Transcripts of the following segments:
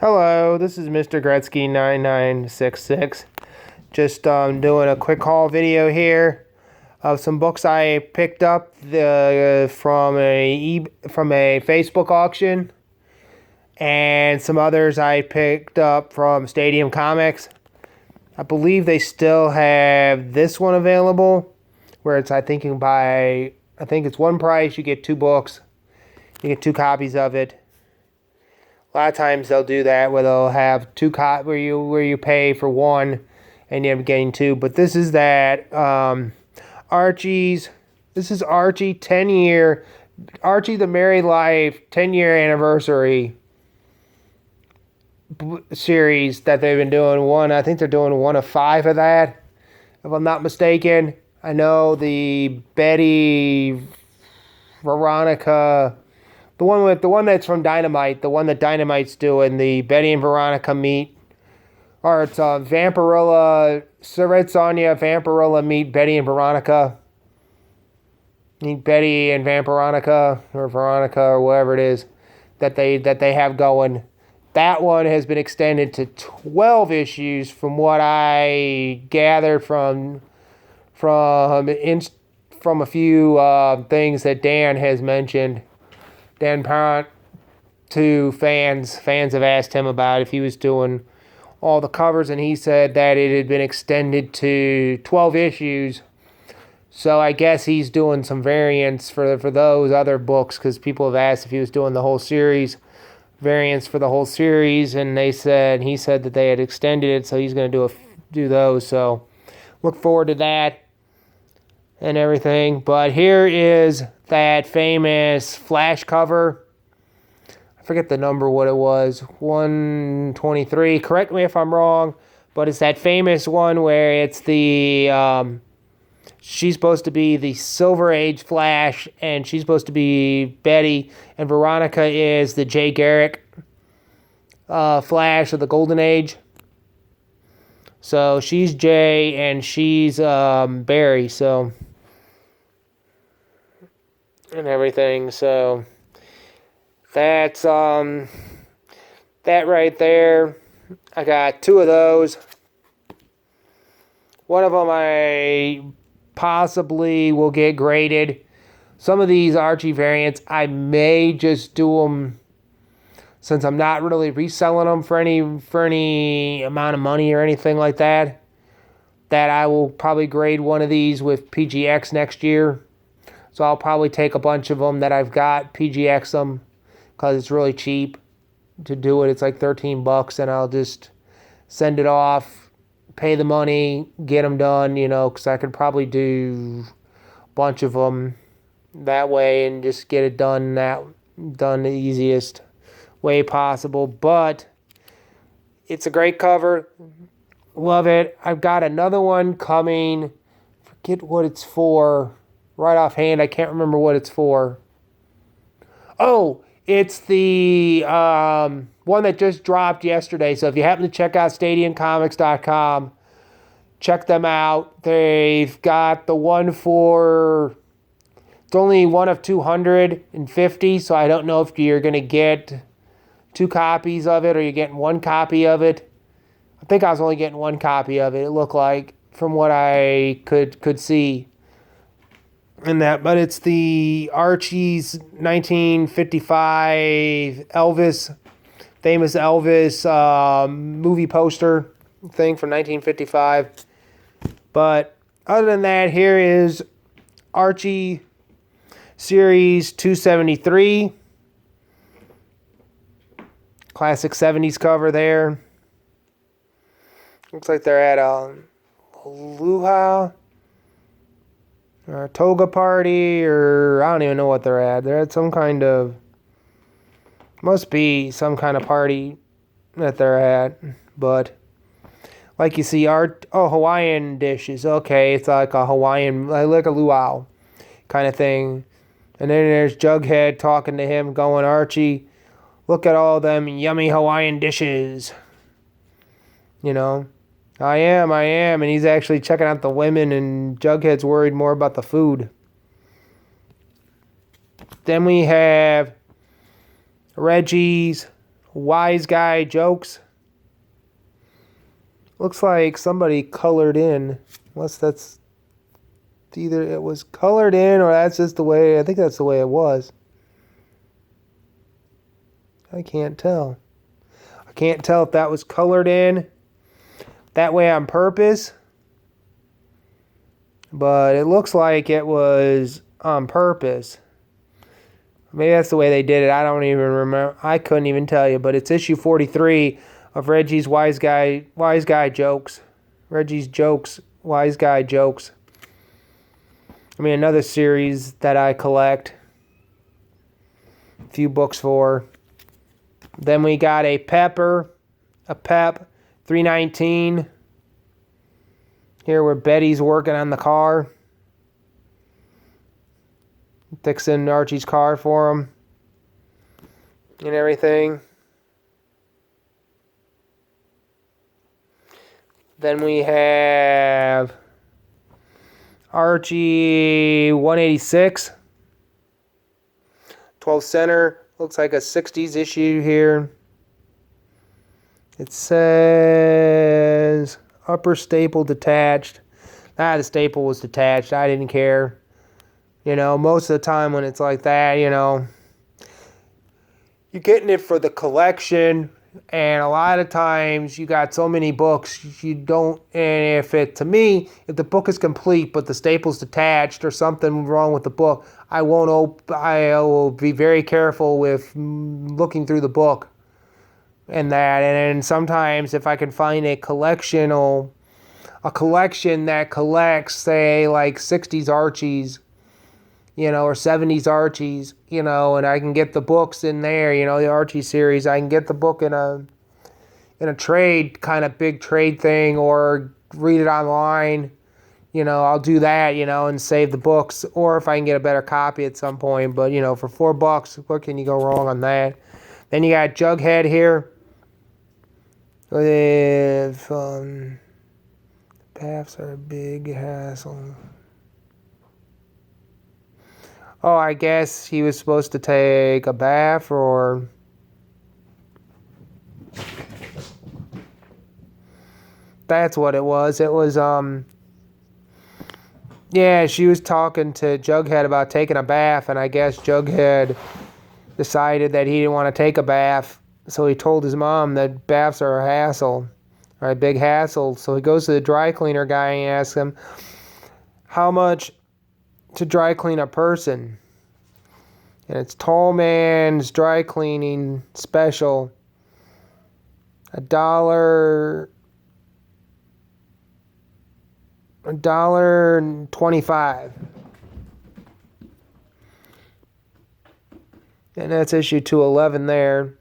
Hello, this is Mr. Gretzky 9966. Just doing a quick haul video here of some books I picked up from a Facebook auction, and some others I picked up from Stadium Comics. I believe they still have this one available, where it's I think it's one price. You get two books. You get two copies of it. A lot of times they'll do that where they'll have where you pay for one and you end up getting two. But this is that Archie's. This is Archie 10-year Archie the Married Life 10-year anniversary series that they've been doing. I think they're doing one of 5 of that, if I'm not mistaken. I know the Betty, Veronica. The one that's from Dynamite, the one that Dynamite's doing, the Betty and Veronica meet, or it's Vampirilla, Red Sonja, Vampirilla meet Betty and Veronica. Meet Betty and Vampironica, or Veronica, or whatever it is that they have going. That one has been extended to 12 issues, from what I gathered from a few things that Dan has mentioned. Dan Parent, to fans have asked him about if he was doing all the covers, and he said that it had been extended to 12 issues. So I guess he's doing some variants for those other books, because people have asked if he was doing the whole series, variants for the whole series, and he said that they had extended it, so he's going to do those. So look forward to that and everything. But here is that famous Flash cover. I forget the number, what it was, 123. Correct me if I'm wrong, but it's that famous one where it's the she's supposed to be the Silver Age Flash, and she's supposed to be Betty, and Veronica is the Jay Garrick Flash of the Golden Age. So she's Jay and she's Barry, so, and everything. So that's that right there. I got 2 of those. One of them I possibly will get graded. Some of these Archie variants I may just do them, since I'm not really reselling them for any amount of money or anything like that. That I will probably grade one of these with PGX next year. So I'll probably take a bunch of them that I've got, PGX them, because it's really cheap to do it. It's like $13, and I'll just send it off, pay the money, get them done, because I could probably do a bunch of them that way and just get it done the easiest way possible. But it's a great cover. Love it. I've got another one coming. Forget what it's for. Right offhand, I can't remember what it's for. Oh, it's the one that just dropped yesterday. So if you happen to check out stadiumcomics.com, check them out. They've got the one for, it's only one of 250, so I don't know if you're going to get 2 copies of it or you're getting 1 copy of it. I think I was only getting 1 copy of it, it looked like, from what I could see. In that, but it's the Archie's 1955 famous Elvis movie poster thing from 1955. But other than that, here is Archie Series 273. Classic 70s cover there. Looks like they're at a luau or a toga party, or I don't even know what they're at. They're at some kind of, must be some kind of party that they're at. But like you see, Hawaiian dishes. Okay, it's like a Hawaiian, like a luau kind of thing. And then there's Jughead talking to him, going, Archie, look at all them yummy Hawaiian dishes. I am, and he's actually checking out the women, and Jughead's worried more about the food. Then we have Reggie's Wise Guy Jokes. Looks like somebody colored in. Unless that's either it was colored in or that's just the way, I think that's the way it was. I can't tell. I can't tell if that was colored in that way on purpose. But it looks like it was on purpose. Maybe that's the way they did it. I don't even remember. I couldn't even tell you. But it's issue 43 of Reggie's Wise Guy Jokes. Reggie's Jokes, Wise Guy Jokes. I mean, another series that I collect a few books for. Then we got a Pep 319. Here where Betty's working on the car. Fixing Archie's car for him. And everything. Then we have Archie 186. 12 center. Looks like a 60s issue here. It says upper staple detached. The staple was detached. I didn't care. You know, most of the time when it's like that, you know, you're getting it for the collection. And a lot of times you got so many books, you don't, and if the book is complete but the staple's detached or something wrong with the book, I will be very careful with looking through the book and that. And then sometimes if I can find a collection that collects, say, like 60s Archies, you know, or 70s Archies, you know, and I can get the books in there, you know, the Archie series. I can get the book in a trade, kind of big trade thing, or read it online. You know, I'll do that, you know, and save the books. Or if I can get a better copy at some point. But, you know, for $4, what can you go wrong on that? Then you got Jughead here. With, paths are a big hassle. Oh, I guess he was supposed to take a bath, or that's what it was. It was, yeah, she was talking to Jughead about taking a bath, and I guess Jughead decided that he didn't want to take a bath, so he told his mom that baths are a hassle, or a big hassle. So he goes to the dry cleaner guy and asks him, how much to dry clean a person? And it's Tall Man's Dry Cleaning Special. $1.25. And that's issue 211 there.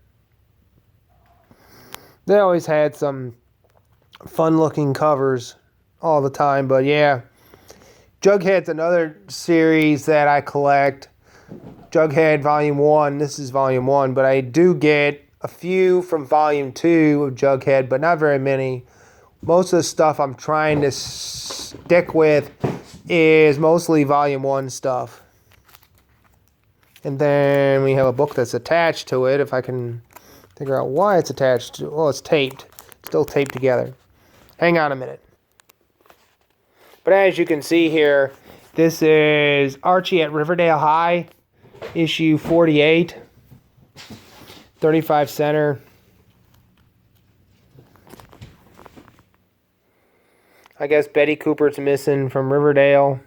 They always had some fun-looking covers all the time, but yeah. Jughead's another series that I collect. Jughead Volume 1. This is Volume 1, but I do get a few from Volume 2 of Jughead, but not very many. Most of the stuff I'm trying to stick with is mostly Volume 1 stuff. And then we have a book that's attached to it, if I can figure out why it's attached to. Well, it's taped. It's still taped together. Hang on a minute. But as you can see here, this is Archie at Riverdale High, issue 48, 35 center. I guess Betty Cooper's missing from Riverdale.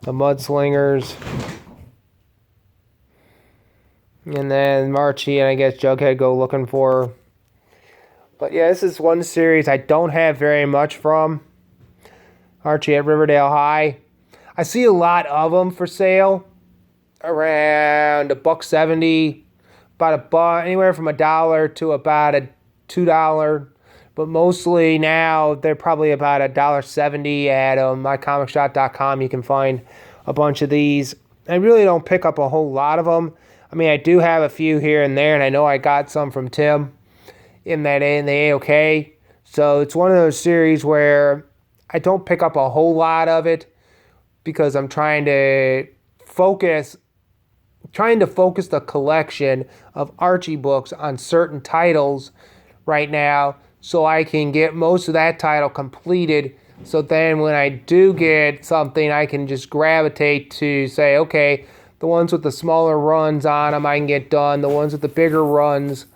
The Mudslingers. And then Archie and I guess Jughead go looking for her. But yeah, this is one series I don't have very much from. Archie at Riverdale High. I see a lot of them for sale. Around $1.70. About $1, anywhere from $1 to about $2. But mostly now they're probably about $1.70 at mycomicshop.com. You can find a bunch of these. I really don't pick up a whole lot of them. I mean, I do have a few here and there, and I know I got some from Tim in the AOK. So it's one of those series where I don't pick up a whole lot of it because I'm trying to trying to focus the collection of Archie books on certain titles right now so I can get most of that title completed. So then when I do get something, I can just gravitate to say, okay, the ones with the smaller runs on them I can get done. The ones with the bigger runs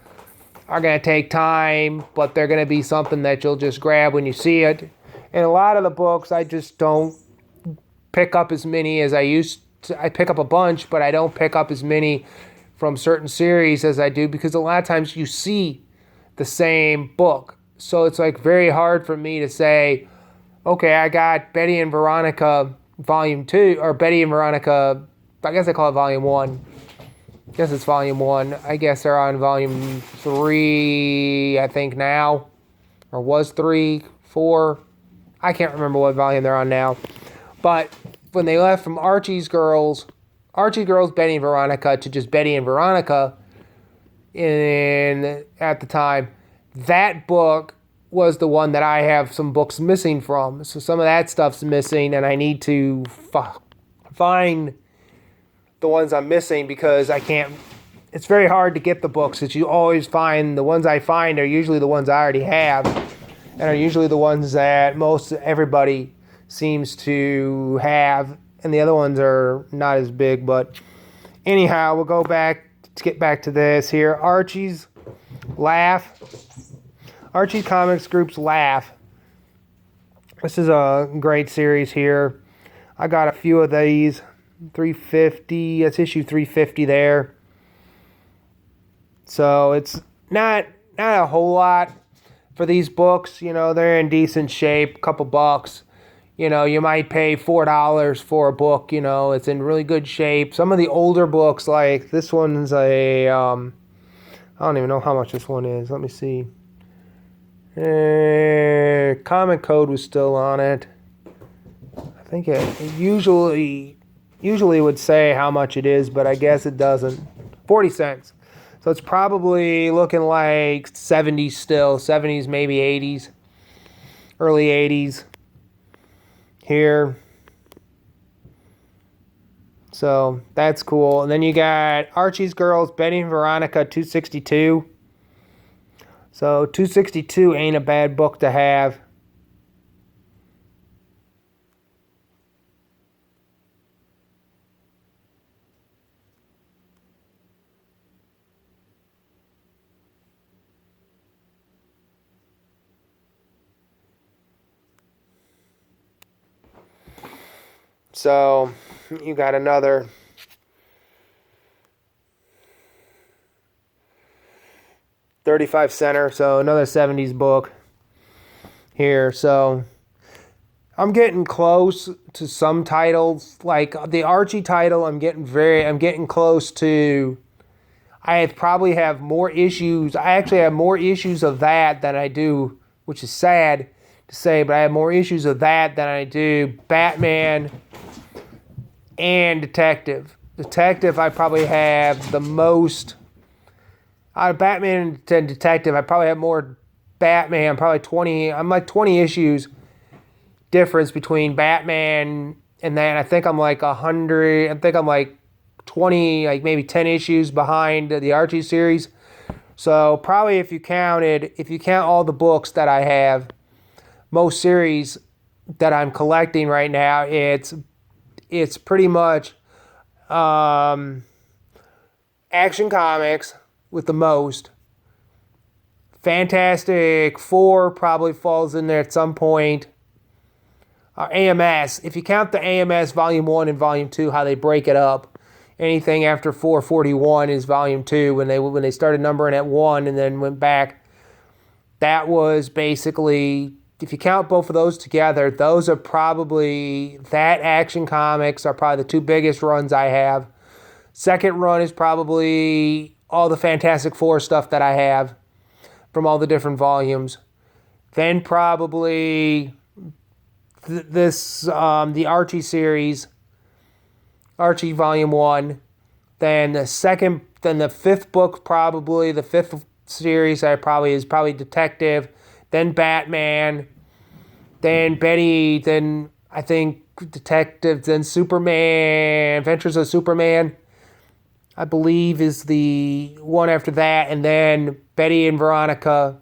are going to take time, but they're going to be something that you'll just grab when you see it. And a lot of the books, I just don't pick up as many as I used to. I pick up a bunch, but I don't pick up as many from certain series as I do because a lot of times you see the same book. So it's like very hard for me to say, okay, I got Betty and Veronica Volume 2, or Betty and Veronica, I guess I call it Volume 1. I guess it's Volume 1. I guess they're on Volume 3, I think now. Or was 3, 4. I can't remember what volume they're on now. But when they left from Archie Girls, Betty and Veronica, to just Betty and Veronica at the time, that book was the one that I have some books missing from. So some of that stuff's missing, and I need to find the ones I'm missing because I can't. It's very hard to get the books that you always find. The ones I find are usually the ones I already have, and are usually the ones that most everybody seems to have, and the other ones are not as big. But anyhow, we'll go back to get back to this here. Archie Comics Group's Laugh. This is a great series here. I got a few of these. 350. That's issue 350 there. So it's not a whole lot for these books. You know, they're in decent shape. A couple bucks. You know, you might pay $4 for a book. You know, it's in really good shape. Some of the older books, like this one's I don't even know how much this one is. Let me see. Comic Code was still on it. I think it usually would say how much it is, but I guess it doesn't. 40 cents. So it's probably looking like 70s still. 70s, maybe 80s. Early 80s. Here. So that's cool. And then you got Archie's Girls, Betty and Veronica, 262. So 262 ain't a bad book to have. So you got another 35 center, so another 70s book here. So I'm getting close to some titles, like the Archie title. I'm getting close to. I probably have more issues. I actually have more issues of that than I do, which is sad to say, but I have more issues of that than I do Batman and Detective. Detective, I probably have the most. Out of Batman and Detective, I probably have more Batman. Probably 20. I'm like 20 issues difference between Batman and that. I think I'm like 100. I think I'm like 20, like maybe 10 issues behind the Archie series. So probably if you count all the books that I have, most series that I'm collecting right now, it's pretty much Action Comics with the most. Fantastic Four probably falls in there at some point. AMS, if you count the AMS Volume 1 and Volume 2, how they break it up, anything after 441 is Volume 2 when they started numbering at 1 and then went back. That was basically, if you count both of those together, those are probably, that Action Comics are probably the two biggest runs I have. Second run is probably all the Fantastic Four stuff that I have from all the different volumes. Then probably the Archie series, Archie Volume 1. Then the fifth book, probably the fifth series is probably Detective. Then Batman. Then Betty. Then I think Detectives, then Superman, Adventures of Superman, I believe, is the one after that, and then Betty and Veronica,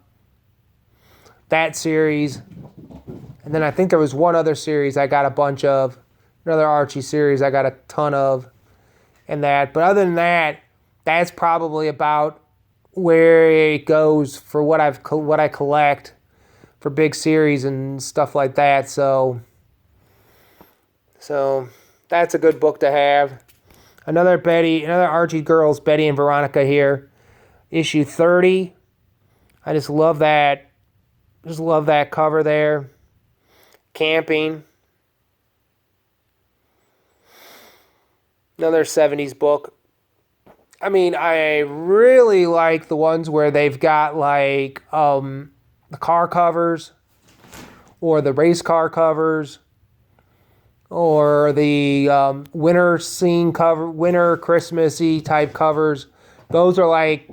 that series. And then I think there was one other series I got a bunch of, another Archie series I got a ton of, and that. But other than that, that's probably about where it goes for what I collect for big series and stuff like that. So that's a good book to have. Another Archie Girls, Betty and Veronica here, issue 30. I just love that. Just love that cover there. Camping. Another 70s book. I mean, I really like the ones where they've got like the car covers or the race car covers or the winter scene cover, winter Christmassy type covers. Those are like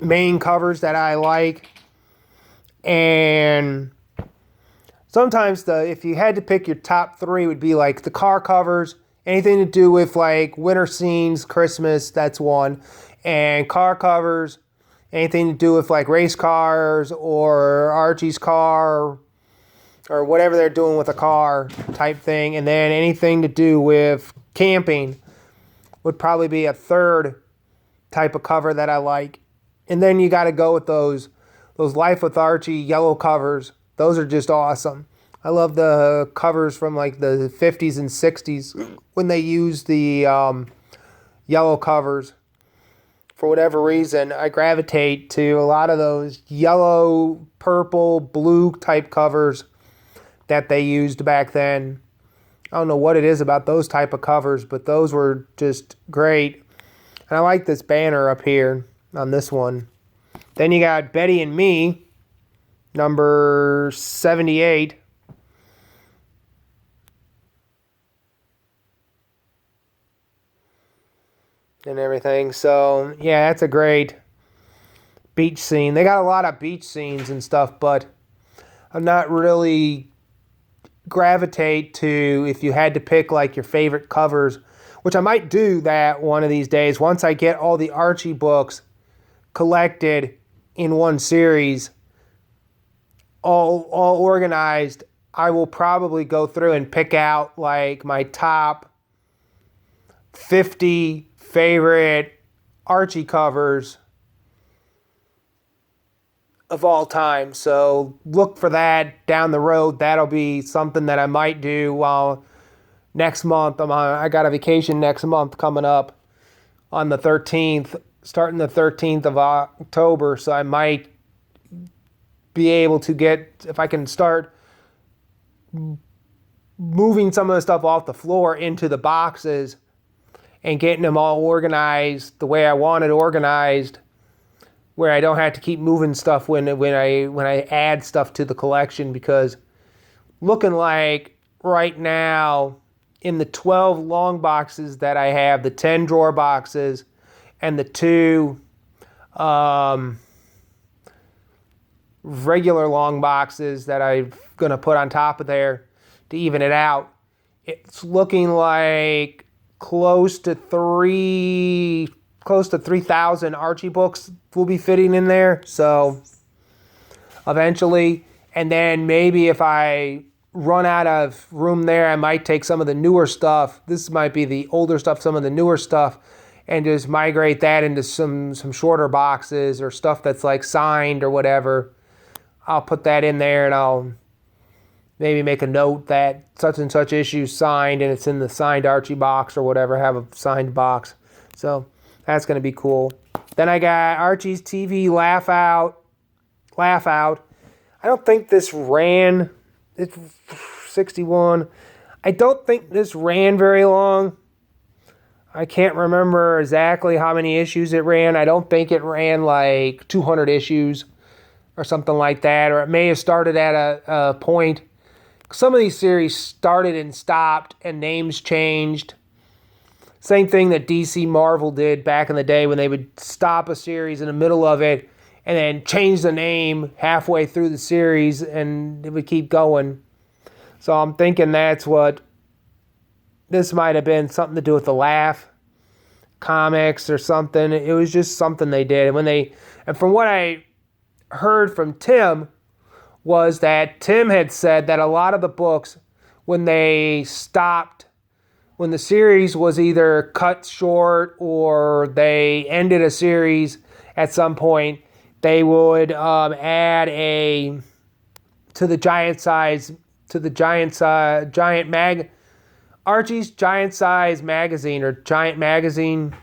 main covers that I like. And sometimes if you had to pick your top three, would be like the car covers, anything to do with like winter scenes, Christmas, that's one. And car covers, anything to do with like race cars or Archie's car or whatever they're doing with a car type thing. And then anything to do with camping would probably be a third type of cover that I like. And then you got to go with those Life with Archie yellow covers. Those are just awesome. I love the covers from like the 50s and 60s when they used the yellow covers. For whatever reason, I gravitate to a lot of those yellow, purple, blue type covers that they used back then. I don't know what it is about those type of covers, but those were just great. And I like this banner up here on this one. Then you got Betty and Me, number 78. And everything. So, yeah, that's a great beach scene. They got a lot of beach scenes and stuff, but I'm not really gravitate to if you had to pick like your favorite covers, which I might do that one of these days. Once I get all the Archie books collected in one series, all organized, I will probably go through and pick out like my top 50 favorite Archie covers of all time. So look for that down the road. That'll be something that I might do while next month. I got a vacation next month coming up on the 13th, starting the 13th of October. So I might be able to get, if I can start moving some of the stuff off the floor into the boxes and getting them all organized the way I want it organized, where I don't have to keep moving stuff when I add stuff to the collection, because looking like right now in the 12 long boxes that I have, the 10 drawer boxes and the 2 regular long boxes that I'm going to put on top of there to even it out, it's looking like close to 3,000 Archie books will be fitting in there. So eventually, and then maybe if I run out of room there, I might take some of the newer stuff. This might be the older stuff, some of the newer stuff, and just migrate that into some shorter boxes or stuff that's like signed or whatever. I'll put that in there, and I'll maybe make a note that such and such issue signed, and it's in the signed Archie box or whatever, have a signed box. So that's going to be cool. Then I got Archie's TV Laugh Out. I don't think this ran. It's 61. I don't think this ran very long. I can't remember exactly how many issues it ran. I don't think it ran like 200 issues or something like that. Or it may have started at a point. Some of these series started and stopped and names changed. Same thing that DC Marvel did back in the day when they would stop a series in the middle of it and then change the name halfway through the series, and it would keep going. So I'm thinking that's what this might have been, something to do with the Laugh comics or something. It was just something they did. And from what I heard from Tim, was that Tim had said that a lot of the books, when they stopped, when the series was either cut short or they ended a series at some point, they would add a to the giant mag Archie's giant size magazine or giant magazine,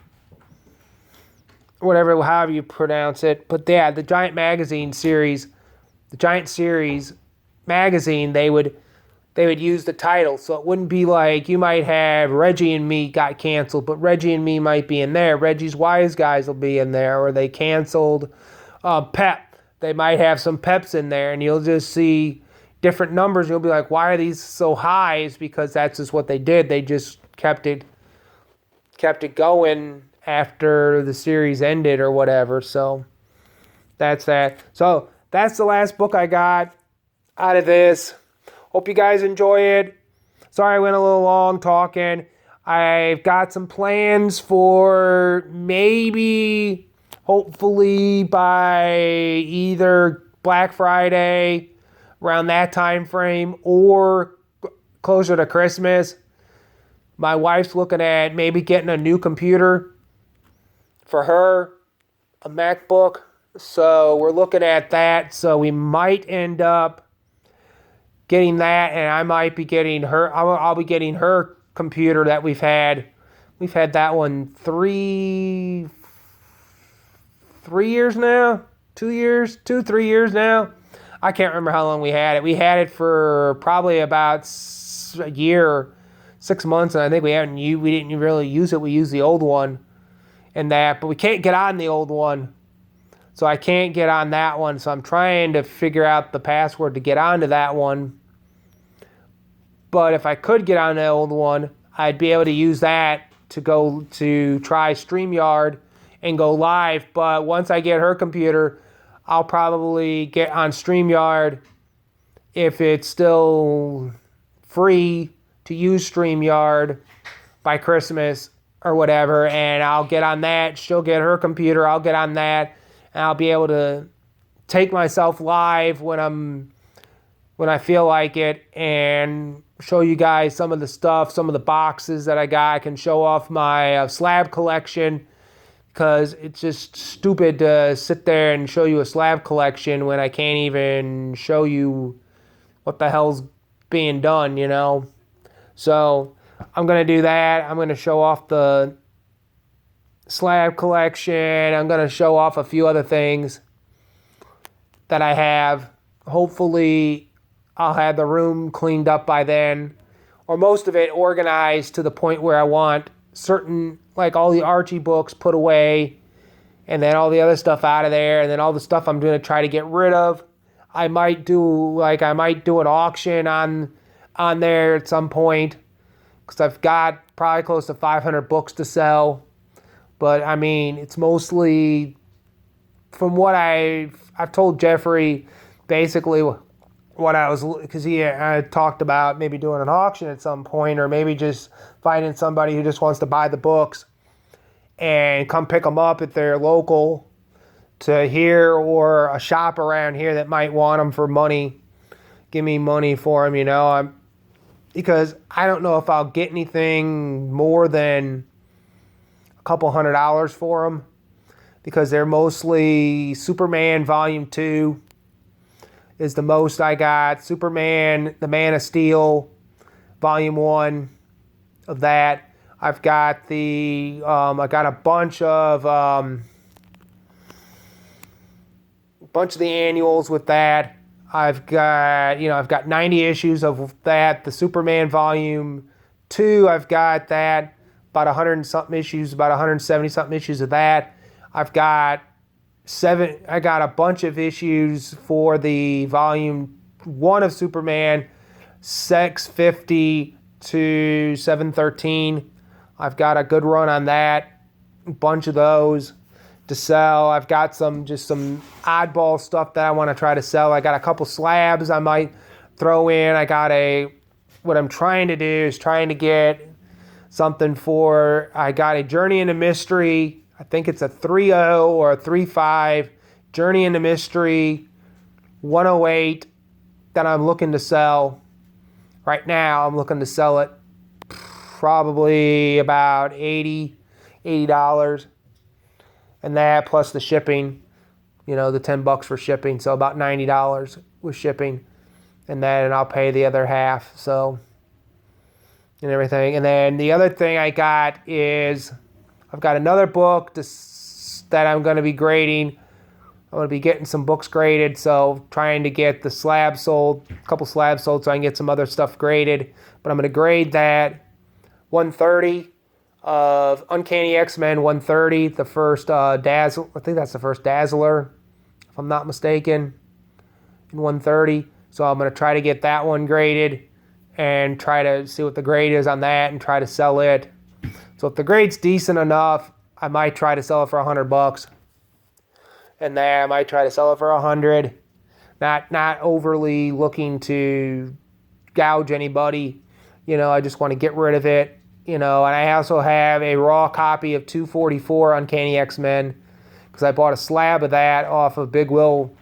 whatever, however you pronounce it. But yeah, the giant magazine series, the giant series magazine, they would use the title. So it wouldn't be like you might have Reggie and Me got canceled, but Reggie and Me might be in there. Reggie's Wise Guys will be in there, or they canceled Pep. They might have some Peps in there, and you'll just see different numbers. You'll be like, why are these so high? It's because that's just what they did. They just kept it going after the series ended or whatever. So that's that. So that's the last book I got out of this. Hope you guys enjoy it. Sorry I went a little long talking. I've got some plans for maybe, hopefully by either Black Friday, around that time frame, or closer to Christmas. My wife's looking at maybe getting a new computer for her, a MacBook. So we're looking at that. So we might end up getting that, and I might be getting her. I'll be getting her computer that we've had. We've had that one 3 years now, 3 years now. I can't remember how long we had it. We had it for probably about a year, 6 months, and I think we didn't really use it. We used the old one and that, but we can't get on the old one. So I can't get on that one. So I'm trying to figure out the password to get onto that one. But if I could get on the old one, I'd be able to use that to go to try StreamYard and go live. But once I get her computer, I'll probably get on StreamYard if it's still free to use StreamYard by Christmas or whatever. And I'll get on that. She'll get her computer. I'll get on that. And I'll be able to take myself live when I feel like it, and show you guys some of the stuff, some of the boxes that I got. I can show off my slab collection, because it's just stupid to sit there and show you a slab collection when I can't even show you what the hell's being done, you know? So I'm going to do that. I'm going to show off the slab collection. I'm going to show off a few other things that I have. Hopefully I'll have the room cleaned up by then, or most of it organized to the point where I want certain, like all the Archie books put away, and then all the other stuff out of there, and then all the stuff I'm going to try to get rid of. I might do an auction on there at some point, because I've got probably close to 500 books to sell. But I mean, it's mostly from what I've told Jeffrey, basically what I was, because I talked about maybe doing an auction at some point, or maybe just finding somebody who just wants to buy the books and come pick them up if they're local to here, or a shop around here that might want them for money. Give me money for them, you know. Because I don't know if I'll get anything more than a couple $100 for them, because they're mostly Superman Volume 2 is the most I got. Superman, the Man of Steel, Volume 1 of that. I've got I got a bunch of the annuals with that. I've got 90 issues of that. The Superman Volume 2, I've got that. About 100 and something issues, about 170 something issues of that. I got a bunch of issues for the Volume 1 of Superman, 650 to 713. I've got a good run on that. A bunch of those to sell. I've got some oddball stuff that I want to try to sell. I got a couple slabs I might throw in. I got a what I'm trying to do is trying to get something for, I got a Journey into Mystery. I think it's a 3.0 or a 3.5 Journey into Mystery 108 that I'm looking to sell. Right now, I'm looking to sell it probably about $80. And that plus the shipping, the $10 for shipping. So about $90 with shipping. And then I'll pay the other half. So, and everything. And then the other thing I got is I've got another book that I'm going to be grading. I'm going to be getting some books graded, so trying to get the slabs sold, a couple slabs sold so I can get some other stuff graded. But I'm going to grade that 130 of Uncanny X-Men 130, the first Dazzle. I think that's the first Dazzler, if I'm not mistaken, in 130. So I'm going to try to get that one graded and try to see what the grade is on that and try to sell it. So if the grade's decent enough, I might try to sell it for $100. And then I might try to sell it for $100. Not overly looking to gouge anybody. I just want to get rid of it. And I also have a raw copy of 244 Uncanny X-Men because I bought a slab of that off of Big Will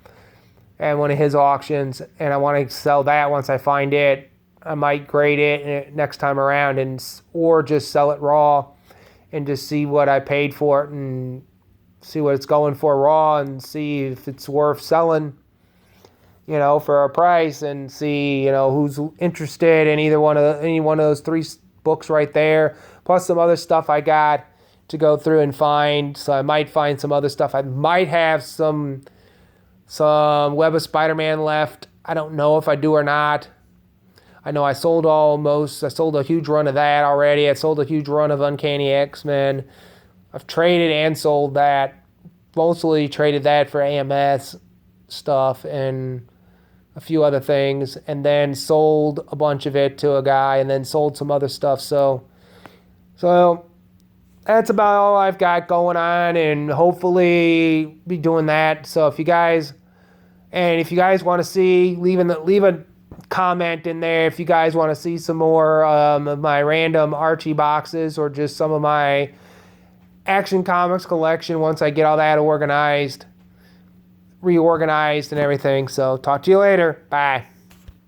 at one of his auctions, and I want to sell that once I find it. I might grade it next time around or just sell it raw and just see what I paid for it and see what it's going for raw and see if it's worth selling, for a price, and see, who's interested in any one of those three books right there, plus some other stuff I got to go through and find. So I might find some other stuff. I might have some Web of Spider-Man left. I don't know if I do or not. I know I sold a huge run of that already. I sold a huge run of Uncanny X-Men. I've traded and sold that. Mostly traded that for AMS stuff and a few other things, and then sold a bunch of it to a guy, and then sold some other stuff. So that's about all I've got going on, and hopefully be doing that. So if you guys want to see, leave a comment in there if you guys want to see some more of my random Archie boxes or just some of my Action Comics collection once I get all that reorganized and everything. So talk to you later. Bye.